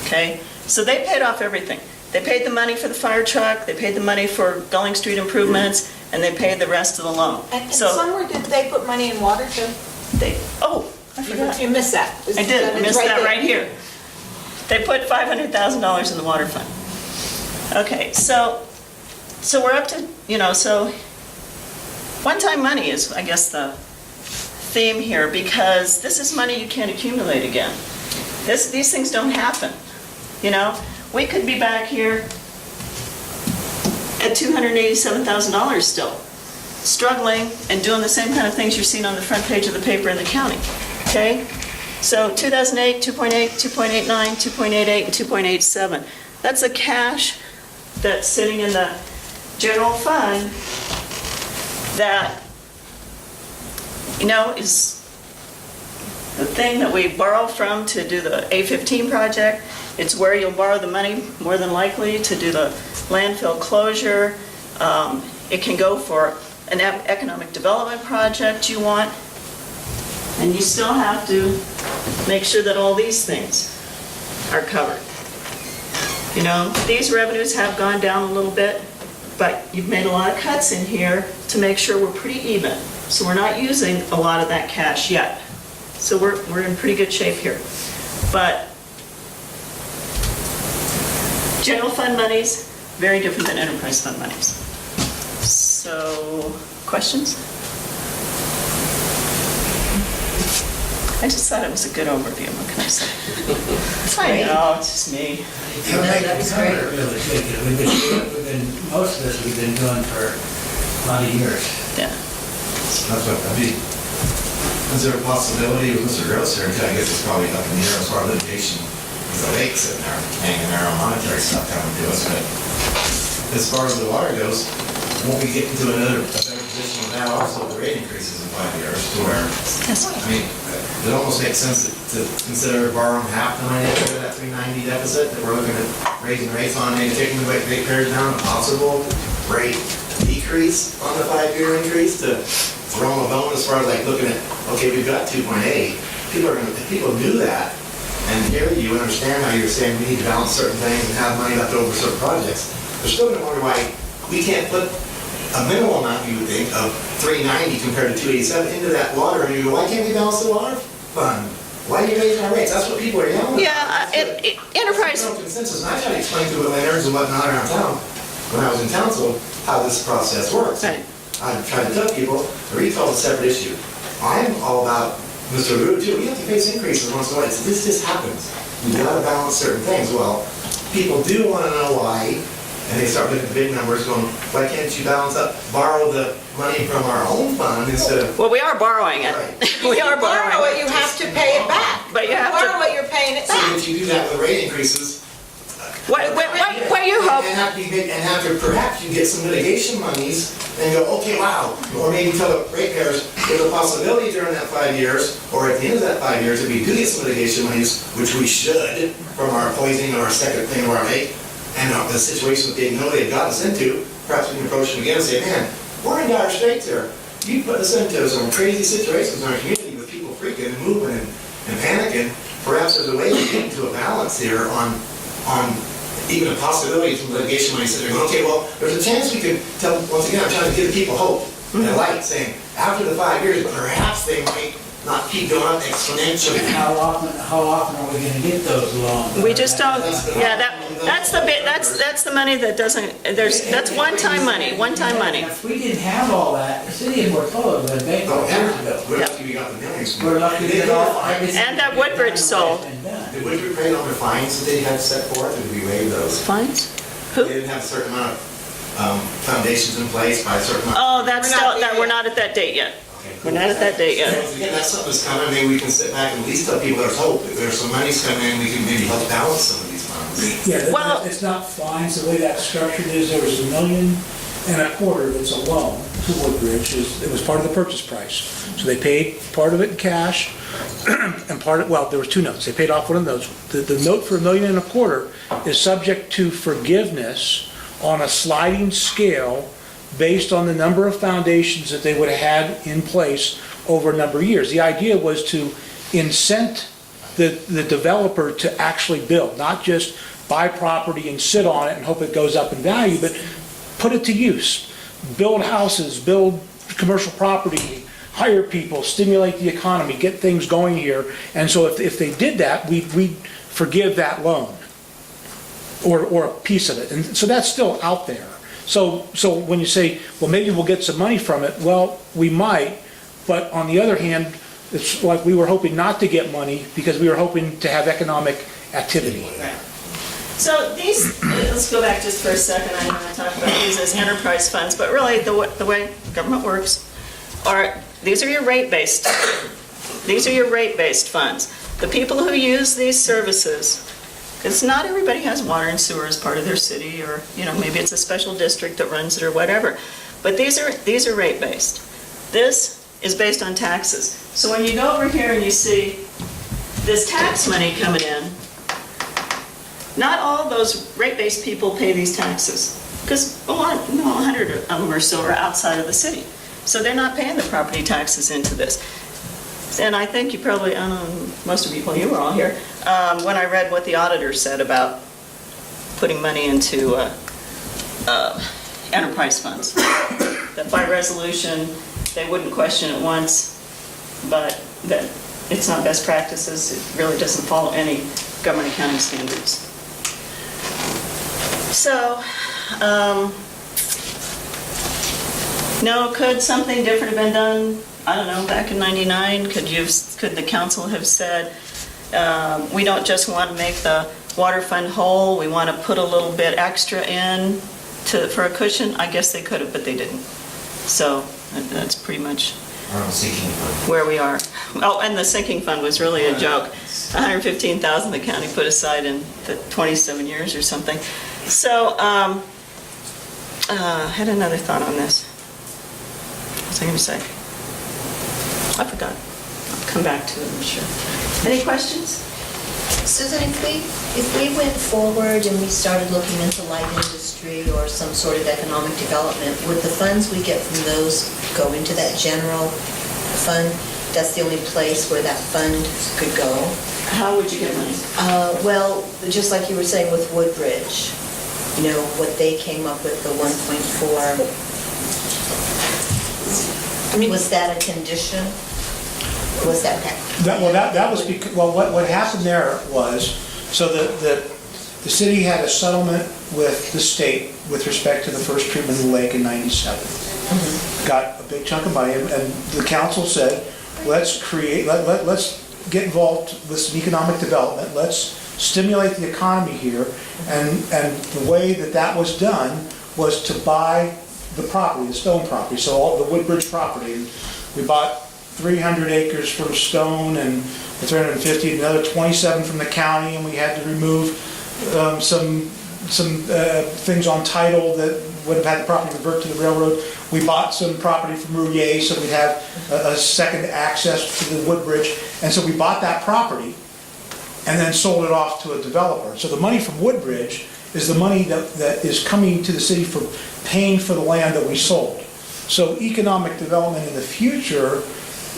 Okay, so they paid off everything. They paid the money for the fire truck, they paid the money for Gulling Street improvements, and they paid the rest of the loan. And So somewhere, did they put money in water too? they, oh, I forgot. You missed that. I did, I It's missed that there. right here. They put $500,000 in the water fund. Okay, so we're up to, so one-time money is, I guess, the theme here, because this is money you can't accumulate again. These things don't happen, We could be back here at $287,000 still, struggling and doing the same kind of things you're seeing on the front page of the paper in the county, okay? So 2008, 2.8, 2.89, 2.88, and 2.87. That's the cash that's sitting in the general fund that, is the thing that we borrow from to do the A15 project. It's where you'll borrow the money, more than likely, to do the landfill closure. It can go for an economic development project you want. And you still have to make sure that all these things are covered. These revenues have gone down a little bit, but you've made a lot of cuts in here to make sure we're pretty even. So we're not using a lot of that cash yet. So we're in pretty good shape here. But general fund monies, very different than enterprise fund monies. So, questions? I just thought it was a good overview, what can I say? I know, it's just me. That's great. Really good, 'cause most of this we've been doing for a lot of years. Yeah. That's what, is there a possibility with Mr. Gross here, I guess it's probably up in the air as far as litigation, there's a lake sitting there, hanging there on monetary stuff coming to us, but as far as the water goes, won't we get into a better position now also with the rate increases in 5 years to where, it almost makes sense to consider borrowing half the money out of that 390 deficit that we're looking at raising rates on, maybe taking the rate payers down, a possible rate decrease on the 5-year increase to throw them a bone as far as like looking at, okay, we've got 2.8, if people do that and hear you and understand how you're saying we need to balance certain things and have money left over for certain projects, they're still gonna wonder why we can't put a minimal amount, you would think, of 390 compared to 287 into that water, and you go, why can't we balance the water fund? Why are you raising our rates? That's what people are yelling about. Yeah, enterprise, There's no consensus, and I try to explain to the landowners and whatnot around town, when I was in council, how this process works. Right. I try to tell people, the recall is a separate issue. I'm all about, Mr. Rude too, we have to face increases once in a while. This just happens. You've got to balance certain things. Well, people do want to know why, and they start looking at big numbers going, why can't you balance up, borrow the money from our own fund instead of, well, we are borrowing it. Right. We are Borrow borrowing it, it. you have to pay it back. But you have to- Borrow it, you're paying it so back. if you do that with rate increases, What you hope, and have to perhaps you get some mitigation monies and go, okay, wow, or maybe tell the ratepayers, there's a possibility during that 5 years, or at the end of that 5 years, if we do get some mitigation monies, which we should, from our poisoning or our second thing of our rate, and the situation that they know they've got us into, perhaps we can approach them again and say, man, we're in dire straits here. You put us into some crazy situations in our community with people freaking and moving and panicking. Perhaps there's a way to get into a balance here on even a possibility from litigation money sitting there going, okay, well, there's a chance we could tell, once again, I'm trying to give people hope and light, saying, after the 5 years, perhaps they might not keep going up exponentially. How often are we gonna get those loans? we just don't, yeah, that's the bit, that's the money that doesn't, that's one-time money. If we didn't have all that, the city of Portola would have been Oh, bankrupt. we're lucky we got the millions. We're lucky to Did get they all. fine? everything And that Woodbridge sold. been done. Did Woodbridge pay on the fines that they had set forth, or did we waive those? Fines? They Who? didn't have a certain amount of foundations in place by a certain amount. Oh, that's We're not still, there we're yet. not at that date yet. We're not at that date yet. Again, that's something that's coming, maybe we can sit back and at least tell people there's hope. If there's some money's coming in, we can maybe help balance some of these funds. Yeah, Well- it's not fines, the way that's structured is there was $1.25 million that's a loan to Woodbridge, it was part of the purchase price. So they paid part of it in cash, and part of, well, there was two notes, they paid off one of those. The note for $1.25 million is subject to forgiveness on a sliding scale based on the number of foundations that they would have had in place over a number of years. The idea was to incent the developer to actually build, not just buy property and sit on it and hope it goes up in value, but put it to use. Build houses, build commercial property, hire people, stimulate the economy, get things going here. And so if they did that, we'd forgive that loan or a piece of it. And so that's still out there. So when you say, well, maybe we'll get some money from it, well, we might, but on the other hand, it's like we were hoping not to get money because we were hoping to have economic activity. So these, let's go back just for a second, I want to talk about these as enterprise funds, but really the way government works these are your rate-based funds. The people who use these services, because not everybody has water and sewer as part of their city, or maybe it's a special district that runs it or whatever, but these are rate-based. This is based on taxes. So when you go over here and you see this tax money coming in, not all those rate-based people pay these taxes, because 100 of them or so are outside of the city. So they're not paying the property taxes into this. And I think you probably, I don't know, most of you, well, you were all here, when I read what the auditor said about putting money into enterprise funds. That by resolution, they wouldn't question it once, but that it's not best practices, it really doesn't follow any government accounting standards. So, no, could something different have been done? I don't know, back in '99, could the council have said, we don't just want to make the water fund whole, we want to put a little bit extra in for a cushion? I guess they could have, but they didn't. So that's pretty much where we are. Oh, and the sinking fund was really a joke. $115,000 the county put aside in the 27 years or something. So, I had another thought on this. What was I going to say? I forgot. I'll come back to it, I'm sure. Any questions? Susan, if we went forward and we started looking into light industry or some sort of economic development, would the funds we get from those go into that general fund? That's the only place where that fund could go? How would you get money? Well, just like you were saying with Woodbridge, what they came up with, the 1.4. Was that a condition? Was that okay? That was because, what happened there was, so the city had a settlement with the state with respect to the first treatment of the lake in '97. Got a big chunk of money, and the council said, let's get involved with some economic development, let's stimulate the economy here, and the way that was done was to buy the property, the Stone property, so all the Woodbridge property. And we bought 300 acres from Stone and 350, another 27 from the county, and we had to remove some things on title that would have had the property revert to the railroad. We bought some property from Rouillet, so we'd have a second access to the Woodbridge. And so we bought that property and then sold it off to a developer. So the money from Woodbridge is the money that is coming to the city for paying for the land that we sold. So economic development in the future,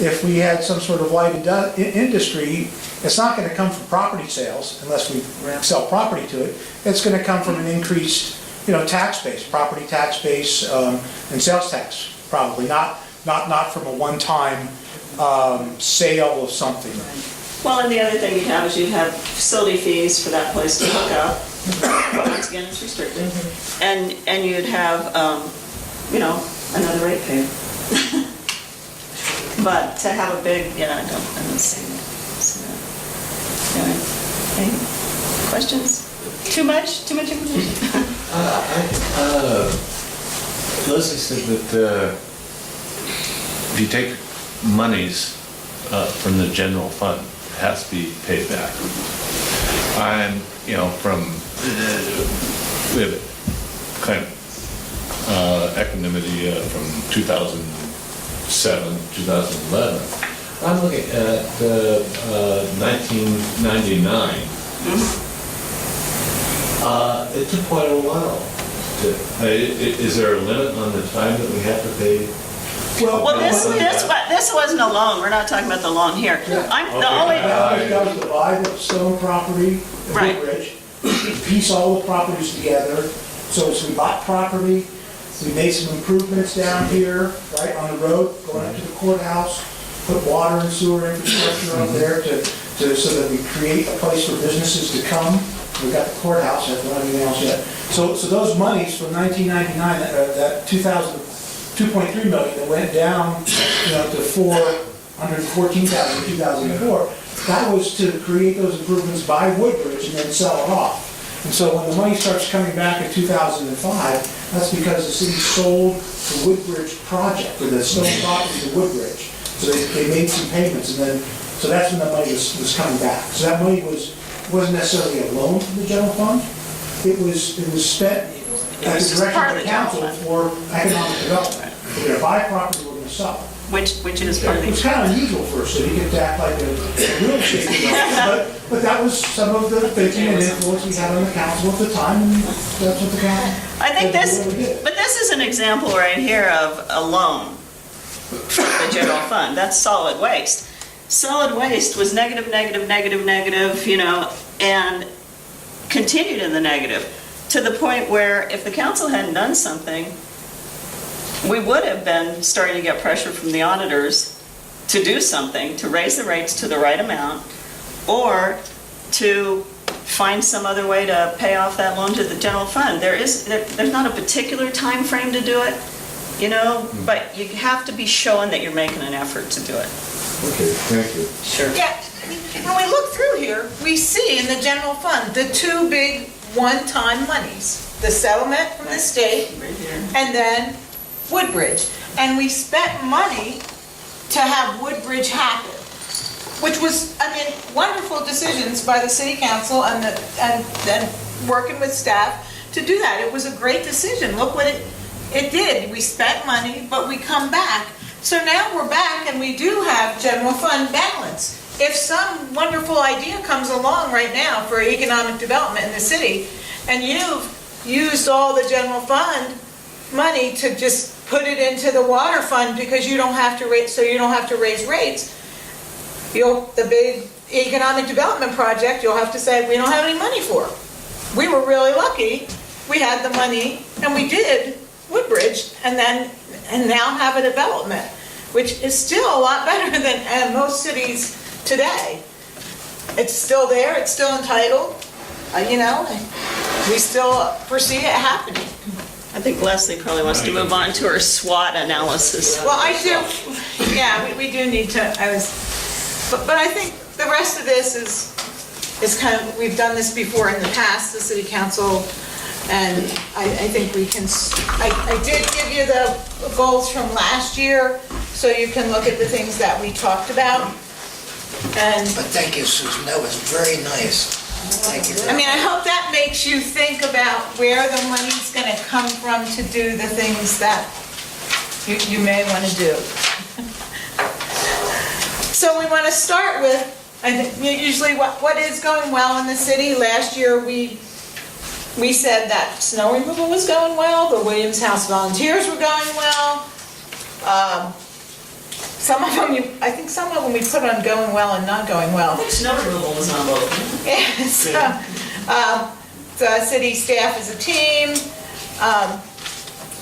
if we had some sort of light industry, it's not going to come from property sales unless we sell property to it. It's going to come from an increased, tax base, property tax base, and sales tax, probably not from a one-time sale of something. Well, and the other thing you'd have is you'd have facility fees for that place to hook up. But once again, it's restricted. And you'd have, another ratepayer. But to have a big, I don't see that. Any questions? Too much? Too much information? Leslie said that if you take monies from the general fund has to be paid back. I'm, we have kind of equanimity from 2007, 2011. I'm looking at 1999. It took quite a while. Is there a limit on the time that we have to pay? Well, this wasn't a loan, we're not talking about the loan here. I'm the only, That was to buy the stone property, the Right. Woodbridge, piece all the properties together. So we bought property, we made some improvements down here, right, on the road, going up to the courthouse, put water and sewer infrastructure up there so that we create a place for businesses to come. We got the courthouse, haven't done anything else yet. So those monies from 1999, that 2.3 million that went down, to 414,000 in 2004, that was to create those improvements, buy Woodbridge, and then sell it off. And so when the money starts coming back in 2005, that's because the city sold the Woodbridge project, or the stone property to Woodbridge. So they made some payments, and then, so that's when the money was coming back. So that money wasn't necessarily a loan from the general fund. It was spent at the direction part of of the the general council fund. for economic development. We're gonna buy property, we're gonna sell it. which is part of It was the, kind of unusual for a city to act like a real estate developer, but that was some of the thinking and influence we had on the council at the time, and that's what the council. I think that's what we did. but this is an example right here of a loan for the general fund, that's solid waste. Solid waste was negative, and continued in the negative, to the point where if the council hadn't done something, we would have been starting to get pressure from the auditors to do something, to raise the rates to the right amount, or to find some other way to pay off that loan to the general fund. There's not a particular time frame to do it, but you have to be showing that you're making an effort to do it. Okay, thank you. Sure. Yeah, I mean, when we look through here, we see in the general fund, the two big one-time monies, the settlement from the state, Right here. and then Woodbridge. And we spent money to have Woodbridge happen, which was, wonderful decisions by the city council and then working with staff to do that. It was a great decision. Look what it did. We spent money, but we come back. So now we're back and we do have general fund balance. If some wonderful idea comes along right now for economic development in the city, and you've used all the general fund money to just put it into the water fund because you don't have to raise rates, the big economic development project, you'll have to say, we don't have any money for. We were really lucky, we had the money, and we did Woodbridge, and now have a development, which is still a lot better than most cities today. It's still there, it's still entitled, we still foresee it happening. I think Leslie probably wants to move on to her SWOT analysis. Well, I do, we do need to, but I think the rest of this is kind of, we've done this before in the past, the city council, and I think we can, I did give you the goals from last year, so you can look at the things that we talked about. And, But thank you, Susan, that was very nice. Thank you. I hope that makes you think about where the money's gonna come from to do the things that you may wanna do. So we wanna start with, I think, usually what is going well in the city. Last year, we said that snow removal was going well, the Williams House volunteers were going well. Some of them we put on going well and not going well. I think snow removal was on both. Yes. The city staff as a team,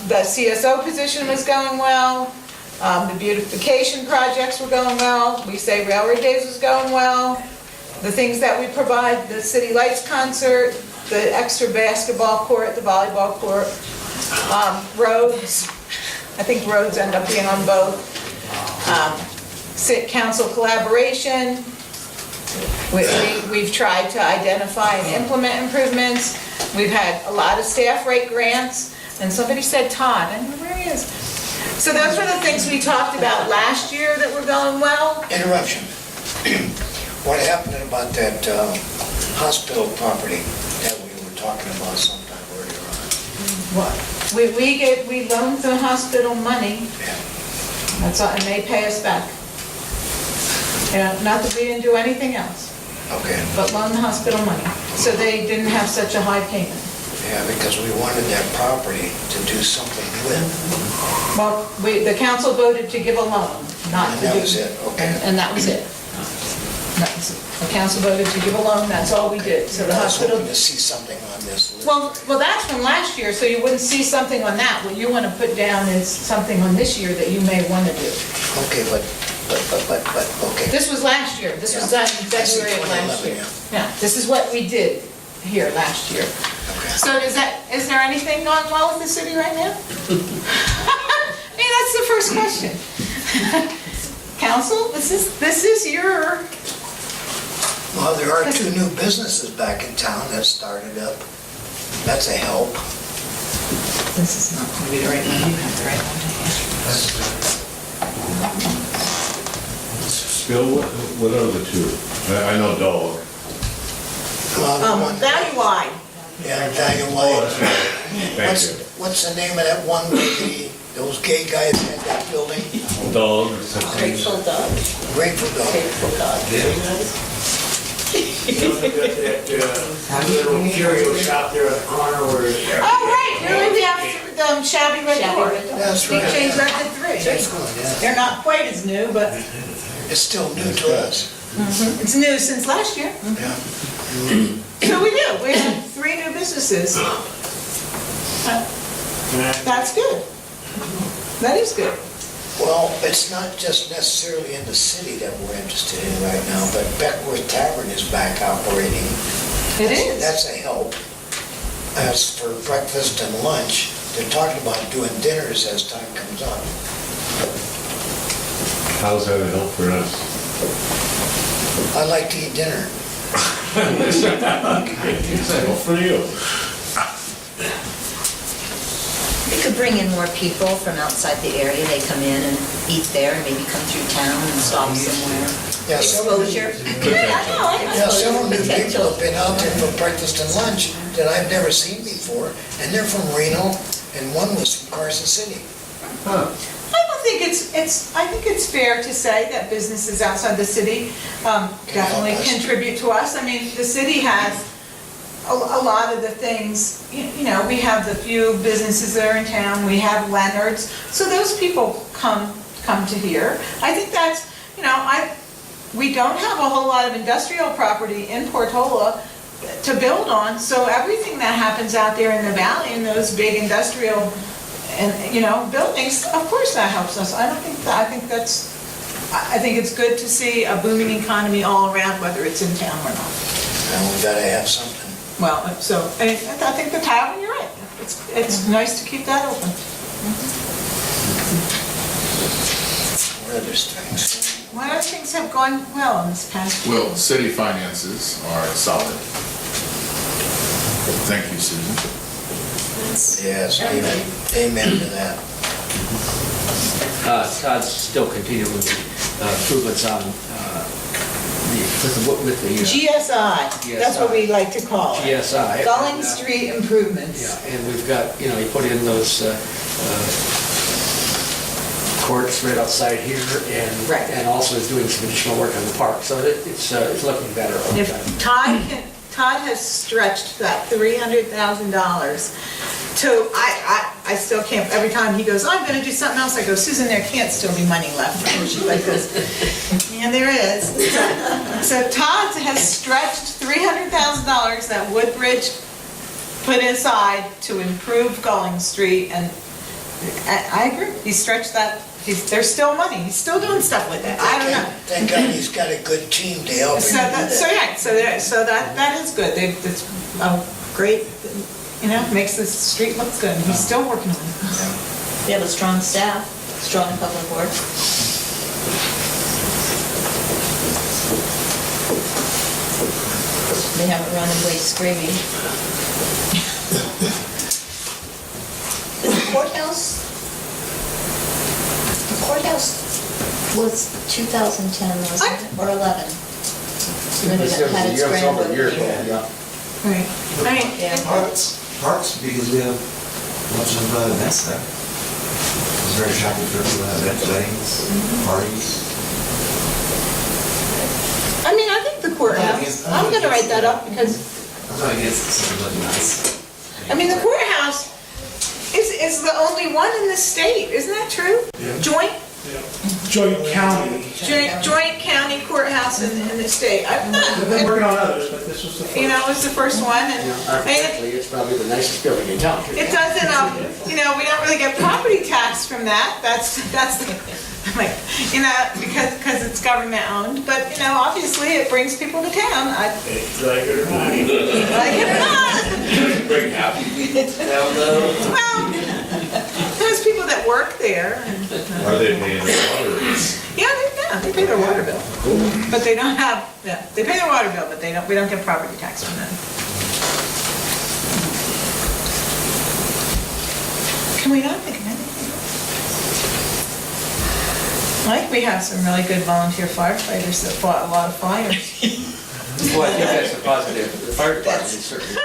the CSO position was going well, the beautification projects were going well, we say Railroad Days was going well, the things that we provide, the City Lights concert, the extra basketball court, the volleyball court, roads, I think roads end up being on both. City council collaboration, we've tried to identify and implement improvements. We've had a lot of staff rate grants, and somebody said Todd, I don't know where he is. So those were the things we talked about last year that were going well. Interruption. What happened about that hospital property that we were talking about sometime earlier on? What? We loaned the hospital money, Yeah. that's all, and they pay us back. Yeah, not that we didn't do anything else, Okay. but loan the hospital money, so they didn't have such a high payment. Yeah, because we wanted that property to do something with. Well, the council voted to give a loan, not And to that do. was it, okay. And that was it. That was it. The council voted to give a loan, that's all we did, so the I was hospital. hoping to see something on this list. Well, that's from last year, so you wouldn't see something on that. What you want to put down is something on this year that you may want to do. Okay, but, okay. This was last year, this was done in I see February of last 2011, year. Yeah, this is what we did here last year. Okay. So is there anything going well with the city right now? I mean, that's the first question. Council, this is your, Well, there are 2 new businesses back in town that started up. That's a help. this is not going to be the right one, you have the right one. Bill, what are the 2? I know dog. The one- Value wide. Yeah, Value Oh, Light. that's right. Thank you. What's the name of that one with those gay guys had that building? Dog. Grateful Dog. Grateful Dog. Grateful Dog. That little curio shop there at the corner where. Oh, right, really, the shabby red Shabby door. red door. That's Big right. change that to 3. That's good, yeah. They're not quite as new, but It's still new to us. it's new since last year. Yeah. So we do, we have 3 new businesses. That's good. That is good. Well, it's not just necessarily in the city that we're interested in right now, but Beckworth Tavern is back operating. It is. That's a help. As for breakfast and lunch, they're talking about doing dinners as time comes up. How's that a help for us? I like to eat dinner. Well, for you. We could bring in more people from outside the area. They come in and eat there, and maybe come through town and stop somewhere. Yeah, Exposure. Yeah, several new people have been out there for breakfast and lunch that I've never seen before, and they're from Reno, and one was from Carson City. Huh. I don't think I think it's fair to say that businesses outside the city definitely help us. contribute to us. I mean, the city has a lot of the things, you know, we have the few businesses that are in town, we have Leonard's, so those people come to here. I think that's, you know, we don't have a whole lot of industrial property in Portola to build on, so everything that happens out there in the valley, in those big industrial and, you know, buildings, of course that helps us. I think it's good to see a booming economy all around, whether it's in town or not. And we gotta have something. Well, so, and I think the tavern, you're right, it's nice to keep that open. What other things? What other things have gone well in this past year? Well, city finances are solid. Thank you, Susan. Yes, amen to that. Todd's still continuing with the improvements on, with the GSI, that's what we like to call it. GSI. Gulling And, Street improvements. Yeah, and we've got, you know, you put in those courts right outside here Right. and also is doing some additional work on the park, so it's looking better all the If time. Todd has stretched that $300,000 to, I still can't, every time he goes, I'm gonna do something else, I go, Susan, there can't still be money left. And she's like this, and there is. So Todd has stretched $300,000 that Woodbridge put aside to improve Gulling Street, and I agree, he stretched that, there's still money, he's still doing stuff with it, I don't know. Thank God he's got a good team to help him So do that, that. so that is good. It's great, you know, makes the street look good. He's still working on it. They have a strong staff, strong public works. They haven't run away screaming. Is the courthouse Was 2010, wasn't it, or 11? When it had its grand opening. Right. I mean, Parks, because we have lots of events there. It's very attractive for people to have events, weddings, parties. I mean, I think the courthouse, I'm gonna write that up because, I'm not against something looking nice. I mean, the courthouse is the only one in the state, isn't that true? Joint Joint county. county courthouse in the state. I've We've been not, working on others, but this was the first. you know, it's the first one, and I mean, Architecturally, it's probably the nicest building in town. it doesn't, you know, we don't really get property tax from that. That's I'm like, you know, because it's government owned, but, you know, obviously it brings people to town. It's like it or not. Like it or not. Bring happy people to town though. Well, there's people that work there. And, Are they paying their water rates? yeah, they pay their water bill. But they don't have, yeah, they pay their water bill, but we don't get property tax from them. Can we not think of anything? I think we have some really good volunteer firefighters that fought a lot of fires. Well, I think that's a positive. The fire department is certainly.